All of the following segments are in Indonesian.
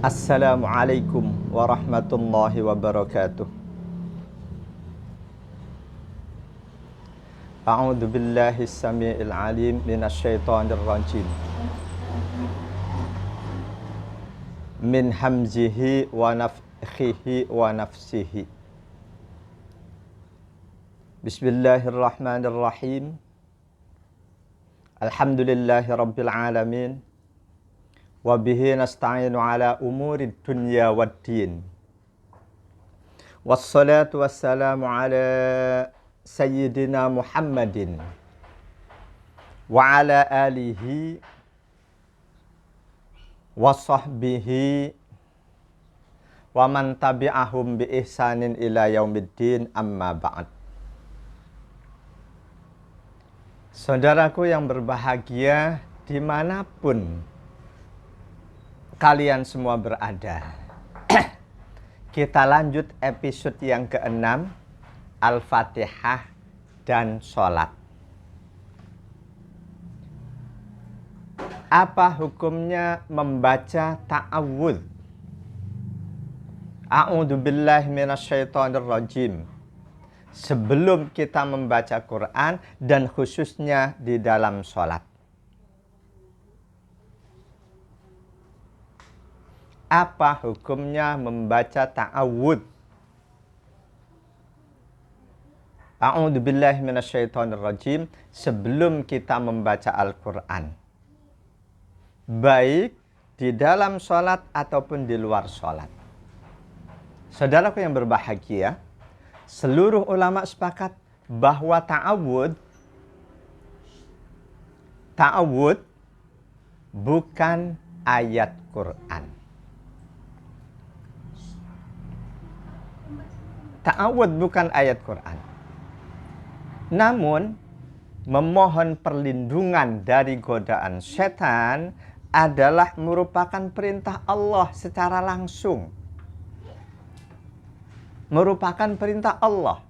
Assalamualaikum warahmatullahi wabarakatuh. A'udzu billahi samii'il 'alim minasyaitonir rajim. Min hamzihi wa nafthihi wa nafsihi. Bismillahirrahmanirrahim. Alhamdulillahi rabbil alamin. Wa bihi nasta'inu ala umurid dunya waddin. Wassalatu wassalamu ala Sayyidina Muhammadin wa ala alihi wa sahbihi wa man tabi'ahum bi ihsanin ila yaumiddin, amma ba'd. Saudaraku yang berbahagia dimanapun kalian semua berada, kita lanjut episode yang ke-6, Al-Fatihah dan Sholat. Apa hukumnya membaca ta'awudz? A'udzu billahi minasyaitonir rajim sebelum kita membaca Quran dan khususnya di dalam sholat. Apa hukumnya membaca ta'awudz? A'udzu billahi minasyaitonir rajim sebelum kita membaca Al-Quran, baik di dalam sholat ataupun di luar sholat. Saudaraku yang berbahagia, seluruh ulama sepakat bahwa ta'awudz bukan ayat Quran. Ta'awudz bukan ayat Quran. Namun, memohon perlindungan dari godaan setan adalah merupakan perintah Allah secara langsung. Merupakan perintah Allah.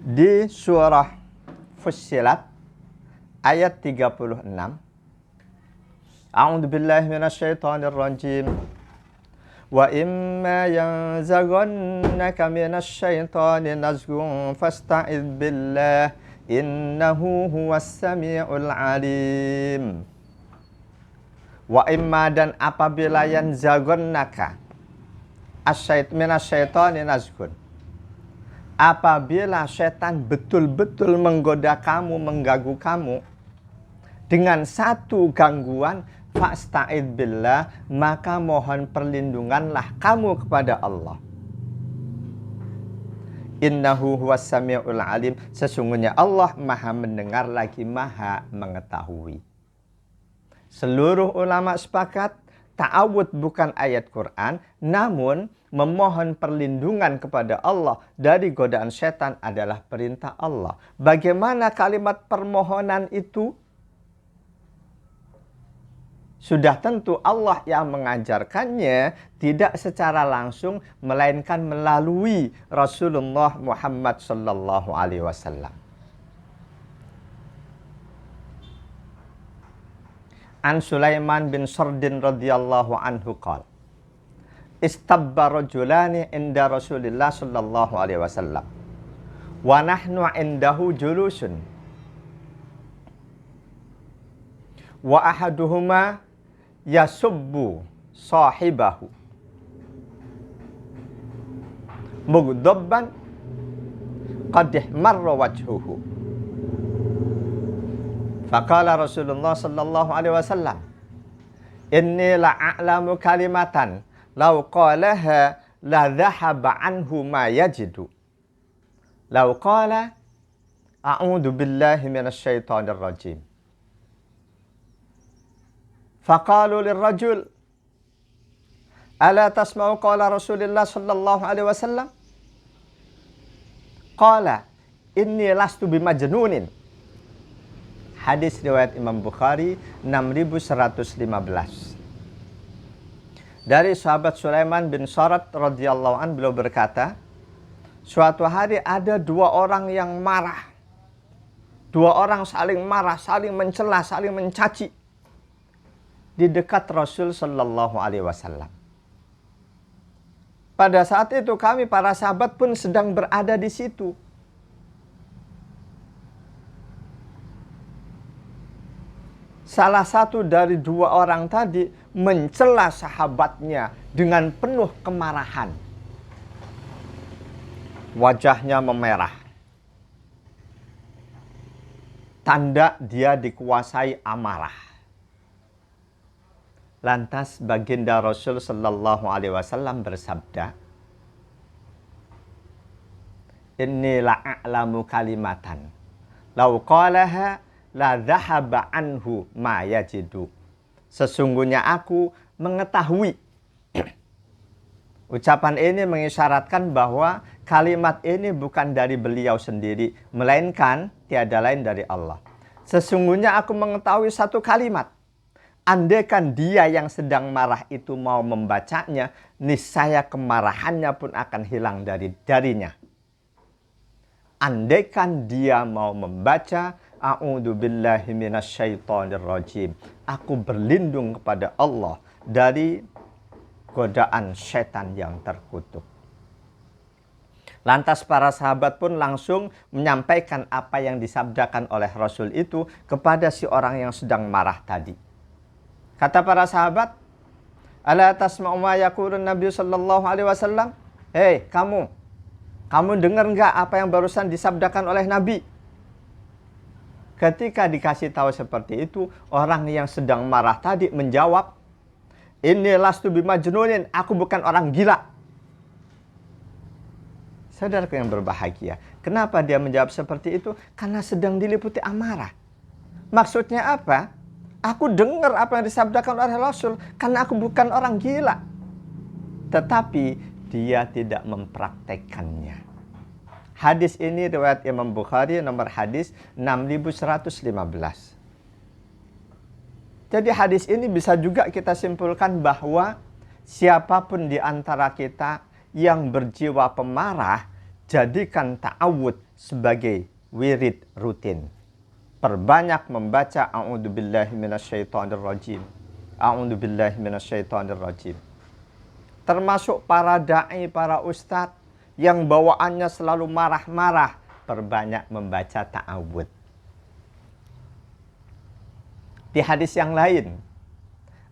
Di surah Fussilat ayat 36. A'udzu billahi minasyaitonir rajim. Wa imma yanzaghannaka minasyaitani nazghun fasta'idz billah innahu huwas samiul alim. Wa imma, dan apabila yanzaghannaka minasyaitani nazghun, apabila setan betul-betul menggoda kamu, mengganggu kamu dengan satu gangguan, fasta'idz billah, maka mohon perlindunganlah kamu kepada Allah. Innahu huwas samiul alim, sesungguhnya Allah maha mendengar lagi maha mengetahui. Seluruh ulama sepakat ta'awudz bukan ayat Quran, namun memohon perlindungan kepada Allah dari godaan setan adalah perintah Allah. Bagaimana kalimat permohonan itu? Sudah tentu Allah yang mengajarkannya, tidak secara langsung, melainkan melalui Rasulullah Muhammad sallallahu alaihi wasallam. An Sulaiman bin Sardin radhiyallahu anhu qala, istabba rajulani inda Rasulillah sallallahu alaihi wasallam wa nahnu indahu julusun wa ahaduhuma yasubbu sahibahu mughdabban qad ihmarra wajhuhu. Faqala Rasulullah sallallahu alaihi wasallam, inni la'alamu kalimatan law qalaha la dhahaba anhu ma yajidu. Law qala a'udzu billahi minasyaitonir rajim. Faqalu lirrajul ala tasma'u qala Rasulullah sallallahu alaihi wasallam? Qala inni lastu bimajnunin. Hadis riwayat Imam Bukhari 6115. Dari sahabat Sulaiman bin Sard radhiyallahu an, beliau berkata, suatu hari ada dua orang yang marah. Dua orang saling marah, saling mencela, saling mencaci. di dekat Rasul Shallallahu Alaihi Wasallam. Pada saat itu kami para sahabat pun sedang berada di situ. Salah satu dari dua orang tadi mencela sahabatnya dengan penuh kemarahan. Wajahnya memerah. Tanda dia dikuasai amarah. Lantas baginda Rasul Sallallahu Alaihi Wasallam bersabda, "Inni la'alamu kalimatan, lau qalaha la dhahaba anhu ma yajidu." Sesungguhnya aku mengetahui. Ucapan ini mengisyaratkan bahwa kalimat ini bukan dari beliau sendiri, melainkan tiada lain dari Allah. Sesungguhnya aku mengetahui satu kalimat. Andaikan dia yang sedang marah itu mau membacanya, niscaya kemarahannya pun akan hilang darinya. Andaikan dia mau membaca, a'udzubillahi minasyaitonirrajim. Aku berlindung kepada Allah dari godaan setan yang terkutuk. Lantas para sahabat pun langsung menyampaikan apa yang disabdakan oleh Rasul itu kepada si orang yang sedang marah tadi. Kata para sahabat, "Ala tasma'u ma yaqulun Nabi sallallahu alaihi wasallam?" Hei, kamu dengar enggak apa yang barusan disabdakan oleh Nabi? Ketika dikasih tahu seperti itu, orang yang sedang marah tadi menjawab, "Inni lastu bimajnunin, aku bukan orang gila." Saudaraku yang berbahagia, kenapa dia menjawab seperti itu? Karena sedang diliputi amarah. Maksudnya apa? Aku dengar apa yang disabdakan oleh Rasul, karena aku bukan orang gila. Tetapi dia tidak mempraktekannya. Hadis ini riwayat Imam Bukhari, nomor hadis 6115. Jadi hadis ini bisa juga kita simpulkan bahwa siapapun di antara kita yang berjiwa pemarah, jadikan ta'awud sebagai wirid rutin. Perbanyak membaca a'udzubillahi minasyaitonirrajim. A'udzubillahi minasyaitonirrajim. Termasuk para da'i, para ustadz yang bawaannya selalu marah-marah, perbanyak membaca ta'awud. Di hadis yang lain,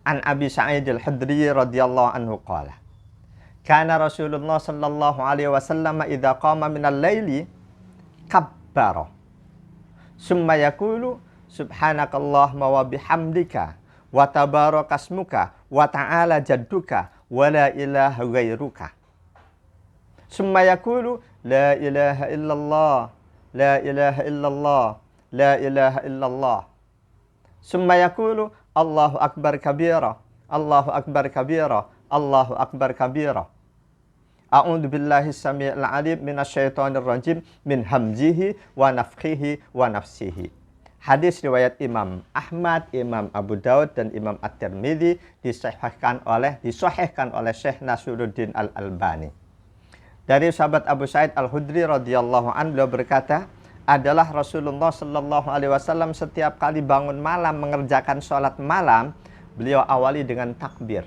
an Abi Sa'id al-Khudri radhiyallahu anhu qala, kana Rasulullah sallallahu alaihi wasallam idza qama minal laili kabbara summa yaqulu subhanakallahumma wa bihamdika wa tabarakasmuka wa ta'ala jadduka wa la ilaha ghairuka summa yaqulu la ilaha illallah la ilaha illallah la ilaha illallah summa yaqulu Allahu akbar kabira Allahu akbar kabira Allahu akbar kabira. A'udzu billahi samii'il 'aliim minasyaitonir rajim min hamzihi wa nafthihi wa nafsihi. Hadis riwayat Imam Ahmad, Imam Abu Daud dan Imam At-Tirmidzi disahihkan oleh Syekh Nasiruddin Al-Albani. Dari sahabat Abu Sa'id Al-Khudri radhiyallahu anhu, beliau berkata, adalah Rasulullah sallallahu alaihi wasallam setiap kali bangun malam mengerjakan sholat malam, beliau awali dengan takbir.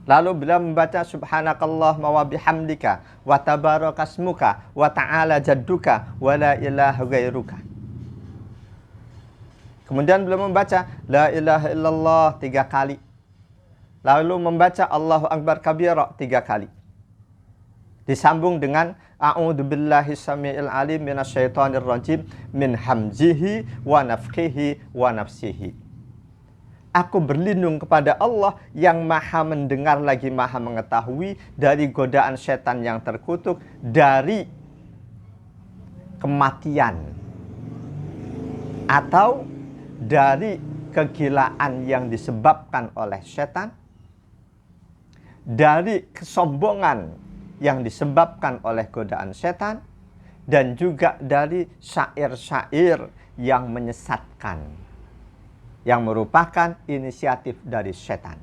Lalu beliau membaca subhanakallahumma wa bihamdika wa tabarakasmuka wa ta'ala jadduka wa la ilaha ghairuka. Kemudian beliau membaca la ilaha illallah 3 kali. Lalu membaca Allahu akbar kabira 3 kali. Disambung dengan a'udzu billahi samii'il 'aliim minasyaitonir rajim min hamzihi wa nafthihi wa nafsihi. Aku berlindung kepada Allah yang maha mendengar lagi maha mengetahui dari godaan setan yang terkutuk, dari kematian atau dari kegilaan yang disebabkan oleh setan, dari kesombongan yang disebabkan oleh godaan setan, dan juga dari syair-syair yang menyesatkan, yang merupakan inisiatif dari setan.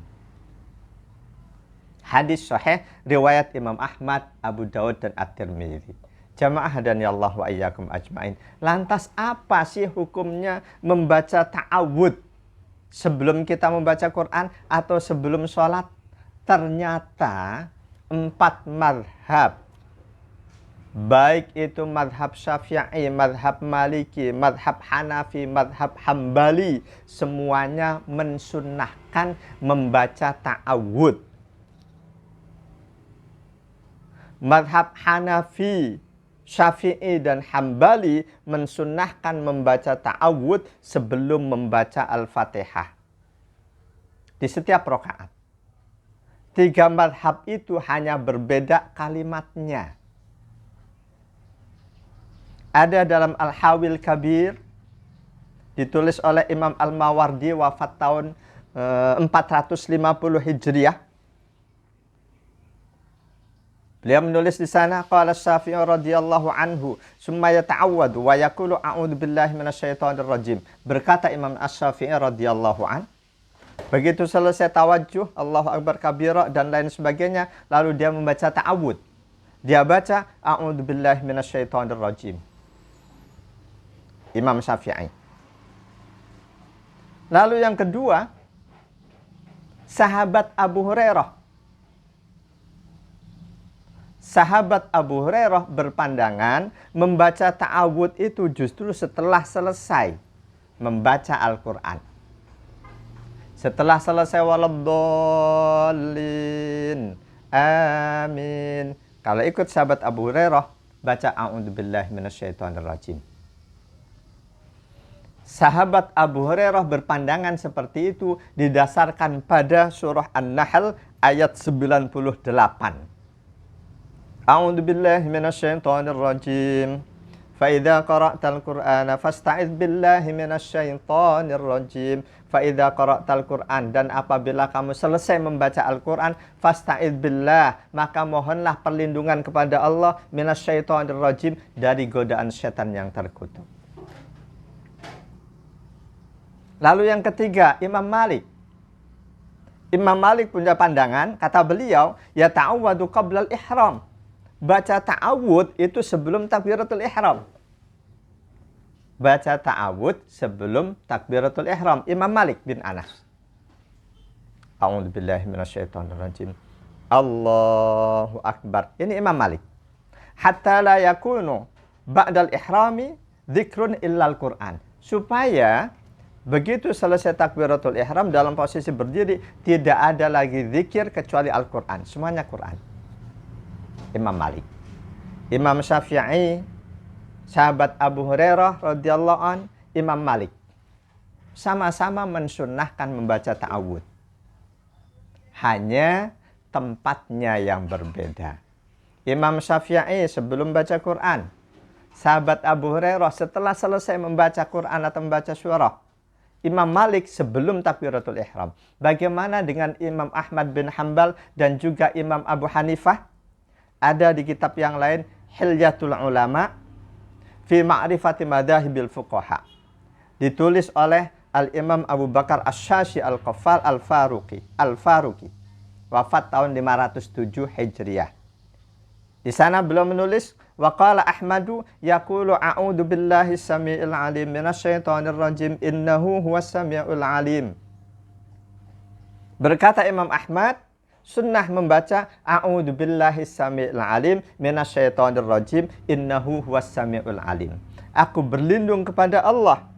Hadis sahih riwayat Imam Ahmad, Abu Daud dan At-Tirmidzi. Jamaah hadani Allah wa iyyakum ajmain. Lantas apa sih hukumnya membaca ta'awud sebelum kita membaca Quran atau sebelum sholat? Ternyata 4 madhab, baik itu madhab Syafi'i, madhab Maliki, madhab Hanafi, madhab Hambali, semuanya mensunnahkan membaca ta'awud. Madhab Hanafi, Syafi'i, dan Hambali mensunnahkan membaca ta'awud sebelum membaca Al-Fatihah di setiap rakaat. 3 madhab itu hanya berbeda kalimatnya. Ada dalam Al-Hawil Kabir, ditulis oleh Imam Al-Mawardi, wafat tahun 450 Hijriah. Beliau menulis di sana, qala Syafi'i radhiyallahu anhu, summa yata'awwadu wa yaqulu a'udzu billahi minasyaitonir rajim. Berkata Imam Asy-Syafi'i radhiyallahu an, begitu selesai tawajuh, Allahu Akbar kabira dan lain sebagainya, lalu dia membaca ta'awud. Dia baca a'udzu billahi minasyaitonir rajim. Imam Syafi'i. Lalu yang kedua, sahabat Abu Hurairah. Sahabat Abu Hurairah berpandangan membaca ta'awud itu justru setelah selesai membaca Al-Quran. Setelah selesai waladdallin, amin. Kalau ikut sahabat Abu Hurairah, baca a'udzubillahi minasyaitonirrajim. Sahabat Abu Hurairah berpandangan seperti itu didasarkan pada surah An-Nahl ayat 98. A'udzubillahi minasyaitonirrajim. Fa idza qara'tal Qur'ana fasta'idz billahi minasyaitonirrajim. Fa idza qara'tal Qur'an, dan apabila kamu selesai membaca Al-Qur'an, fasta'idz billah, maka mohonlah perlindungan kepada Allah minasyaitonirrajim, dari godaan setan yang terkutuk. Lalu yang ketiga, Imam Malik. Imam Malik punya pandangan, kata beliau, ya ta'awwadu qabla al-ihram. Baca ta'awud itu sebelum takbiratul ihram. Baca ta'awud sebelum takbiratul ihram. Imam Malik bin Anas. A'udzubillahi minasyaitonirrajim. Allahu Akbar. Ini Imam Malik. Hatta la yakunu ba'dal ihrami dzikrun illal Qur'an. Supaya begitu selesai takbiratul ihram dalam posisi berdiri, tidak ada lagi zikir kecuali Al-Quran. Semuanya Quran. Imam Malik. Imam Syafi'i, sahabat Abu Hurairah radhiyallahu an, Imam Malik, sama-sama mensunnahkan membaca ta'awud. Hanya tempatnya yang berbeda. Imam Syafi'i sebelum baca Quran. Sahabat Abu Hurairah setelah selesai membaca Quran atau membaca surah. Imam Malik sebelum takbiratul ihram. Bagaimana dengan Imam Ahmad bin Hanbal dan juga Imam Abu Hanifah? Ada di kitab yang lain, Hilyatul Ulama fi Ma'rifati Madhahibil Fuqaha. Ditulis oleh Al-Imam Abu Bakar Asy-Syashi Al-Qaffal Al-Faruqi. Wafat tahun 507 Hijriah. Di sana beliau menulis, wa qala Ahmadu yaqulu a'udzu billahi samii'il 'alim minasyaitonir rajim innahu huwas samii'ul 'alim. Berkata Imam Ahmad, sunnah membaca a'udzu billahi samii'il 'alim minasyaitonir rajim innahu huwas samii'ul 'alim. Aku berlindung kepada Allah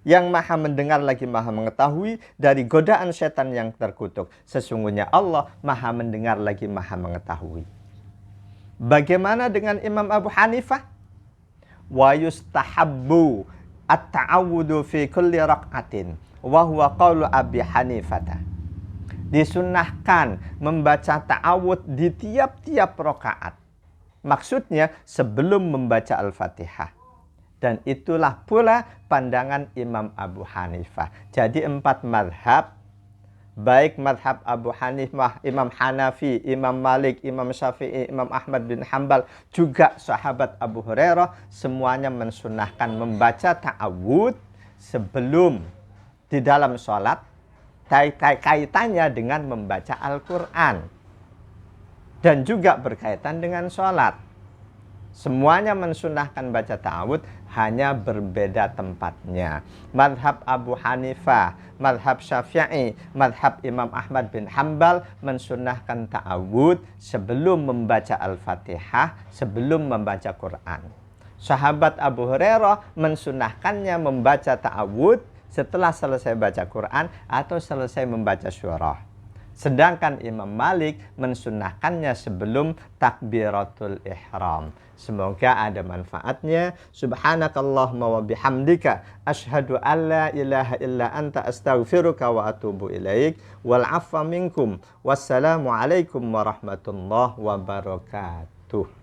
yang maha mendengar lagi maha mengetahui dari godaan setan yang terkutuk. Sesungguhnya Allah maha mendengar lagi maha mengetahui. Bagaimana dengan Imam Abu Hanifah? Wa yustahabbu at-ta'awudu fi kulli rak'atin wa huwa qaulu Abi Hanifah. Disunnahkan membaca ta'awud di tiap-tiap rakaat. Maksudnya sebelum membaca Al-Fatihah. Dan itulah pula pandangan Imam Abu Hanifah. Jadi 4 madhab, baik madhab Abu Hanifah, Imam Hanafi, Imam Malik, Imam Syafi'i, Imam Ahmad bin Hanbal, juga sahabat Abu Hurairah, semuanya mensunnahkan membaca ta'awud sebelum di dalam sholat, kaitannya dengan membaca Al-Quran dan juga berkaitan dengan sholat. Semuanya mensunahkan baca ta'awud, hanya berbeda tempatnya. Madhab Abu Hanifah, madhab Syafi'i, madhab Imam Ahmad bin Hambal mensunahkan ta'awud sebelum membaca Al-Fatihah, sebelum membaca Quran. Sahabat Abu Hurairah mensunahkannya membaca ta'awud setelah selesai baca Quran atau selesai membaca surah. Sedangkan Imam Malik mensunahkannya sebelum takbiratul ihram. Semoga ada manfaatnya. Subhanakallahumma wa bihamdika asyhadu an la ilaha illa anta astaghfiruka wa atubu ilaik. Wal afwa minkum. Wassalamu alaikum warahmatullahi wabarakatuh.